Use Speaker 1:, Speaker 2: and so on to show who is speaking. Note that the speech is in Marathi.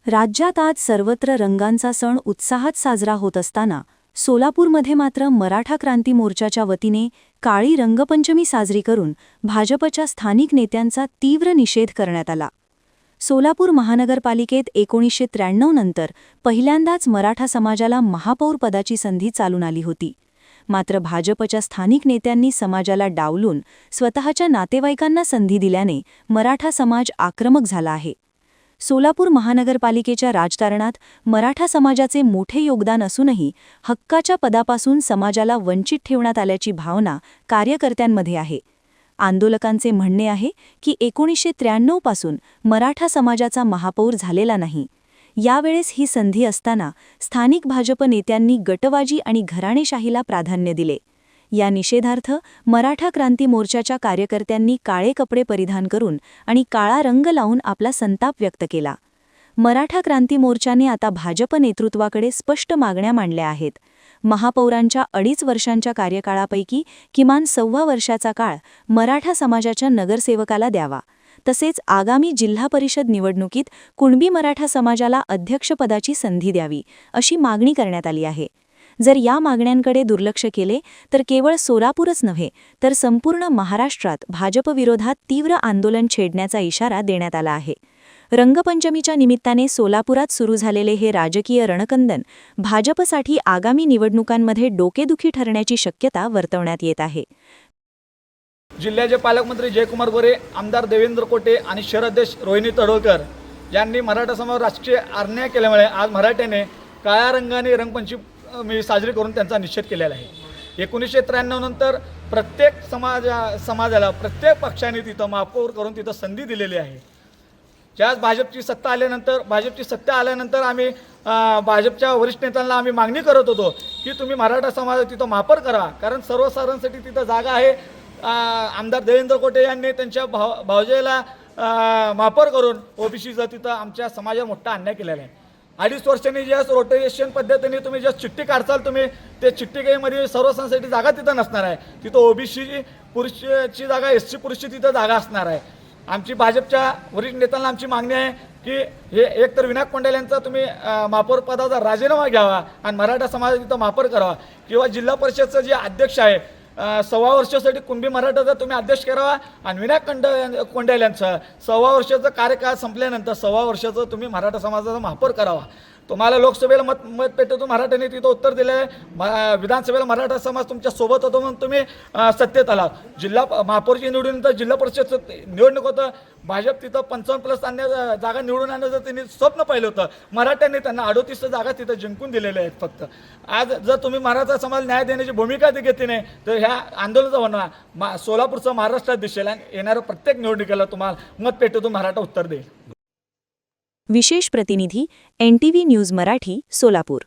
Speaker 1: राज्यात आज सर्वत्र रंगांचा सण उत्साहात साजरा होत असताना सोलापूरमध्ये मात्र मराठा क्रांती मोर्चाच्या वतीने काळी रंगपंचमी साजरी करून भाजपच्या स्थानिक नेत्यांचा तीव्र निषेध करण्यात आला। सोलापूर महानगरपालिकेत 1993 नंतर पहिल्यांदाच मराठा समाजाला महापौर पदाची संधी चालून आली होती। मात्र भाजपच्या स्थानिक नेत्यांनी समाजाला डावलून स्वतःच्या नातेवाईकांना संधी दिल्याने मराठा समाज आक्रमक झाला आहे। सोलापूर महानगरपालिकेच्या राजकारणात मराठा समाजाचे मोठे योगदान असूनही हक्काच्या पदापासून समाजाला वंचित ठेवण्यात आल्याची भावना कार्यकर्त्यांमध्ये आहे। आंदोलकांचे म्हणणे आहे की 1993 पासून मराठा समाजाचा महापौर झालेला नाही। यावेळेस ही संधी असताना स्थानिक भाजप नेत्यांनी गटवाजी आणि घराणेशाहीला प्राधान्य दिले। या निषेधार्थ मराठा क्रांती मोर्चाच्या कार्यकर्त्यांनी काळे कपडे परिधान करून आणि काळा रंग लावून आपला संताप व्यक्त केला। मराठा क्रांती मोर्चाने आता भाजप नेतृत्वाकडे स्पष्ट मागण्या मांडल्या आहेत। महापौरांच्या 2.5 वर्षांच्या कार्यकाळापैकी किमान 1.25 वर्षाचा काळ मराठा समाजाच्या नगरसेवकाला द्यावा। तसेच आगामी जिल्हा परिषद निवडणुकीत कुणबी मराठा समाजाला अध्यक्षपदाची संधी द्यावी अशी मागणी करण्यात आली आहे। जर या मागण्यांकडे दुर्लक्ष केले तर केवळ सोलापूरच नव्हे तर संपूर्ण महाराष्ट्रात भाजपविरोधात तीव्र आंदोलन छेडण्याचा इशारा देण्यात आला आहे। रंगपंचमीच्या निमित्ताने सोलापुरात सुरू झालेले हे राजकीय रणकंदन भाजपसाठी आगामी निवडणुकांमध्ये डोकेदुखी ठरण्याची शक्यता वर्तवण्यात येत आहे।
Speaker 2: जिल्ह्याचे पालकमंत्री जयकुमार गोरे, आमदार देवेंद्र कोटे आणि शहराध्यक्ष रोहिणी तडोळकर यांनी मराठा समाजावर राजकीय अन्याय केल्यामुळे आज मराठ्याने काळ्या रंगाने रंगपंचमी साजरी करून त्यांचा निषेध केलेला आहे। 1993 नंतर प्रत्येक समाजाला प्रत्येक पक्षाने तिथं महापौर करून तिथं संधी दिलेली आहे। ज्याच भाजपची सत्ता आल्यानंतर आम्ही भाजपच्या वरिष्ठ नेत्यांना आम्ही मागणी करत होतो की तुम्ही मराठा समाज तिथं महापौर करा, कारण सर्वसाधारणसाठी तिथं जागा आहे। आमदार देवेंद्र कोटे यांनी त्यांच्या भावजेला महापौर करून ओबीसीचा तिथं आमच्या समाजावर मोठा अन्याय केलेला आहे। 2.5 वर्षांनी ज्यास रोटेशन पद्धतीने तुम्ही ज्या चिठ्ठी काढचाल तुम्ही ते चिठ्ठीमध्ये सर्वसाधारणसाठी जागा तिथं नसणार आहे। तिथं ओबीसी पुरुषची जागा, एससी पुरुषची तिथं जागा असणार आहे। आमची भाजपच्या वरिष्ठ नेत्यांना आमची मागणी आहे की हे एकतर विनायक कोंडेल यांचा तुम्ही महापौर पदाचा राजीनामा घ्यावा आणि मराठा समाज तिथं महापौर करावा, किंवा जिल्हा परिषदचं जे अध्यक्ष आहे 1.25 वर्षासाठी कुणबी मराठाचा तुम्ही अध्यक्ष करावा आणि विनायक कोंडेल यांचा 1.25 वर्षाचा कार्यकाळ संपल्यानंतर 1.25 वर्षाचं तुम्ही मराठा समाजाचा महापौर करावा। तुम्हाला लोकसभेला मतपेटीतून मराठ्यांनी तिथं उत्तर दिलं आहे, विधानसभेला मराठा समाज तुमच्या सोबत होतो म्हणून तुम्ही सत्तेत आला। जिल्हा महापौरची निवडून जिल्हा परिषद निवडणूक होतं, भाजप तिथं 55+ जागा निवडून आणण्याचं त्यांनी स्वप्न पाहिलं होतं। मराठ्यांनी त्यांना 38 जागा तिथं जिंकून दिलेल्या आहेत। फक्त आज जर तुम्ही मराठा समाज न्याय देण्याची भूमिका घेतली नाही तर ह्या आंदोलनाचा होणार सोलापूरचं महाराष्ट्रात दिसेल आणि येणाऱ्या प्रत्येक निवडणुकीला तुम्हाला मतपेटीतून मराठा उत्तर देईल।
Speaker 1: विशेष प्रतिनिधी NTV न्यूज मराठी, सोलापूर।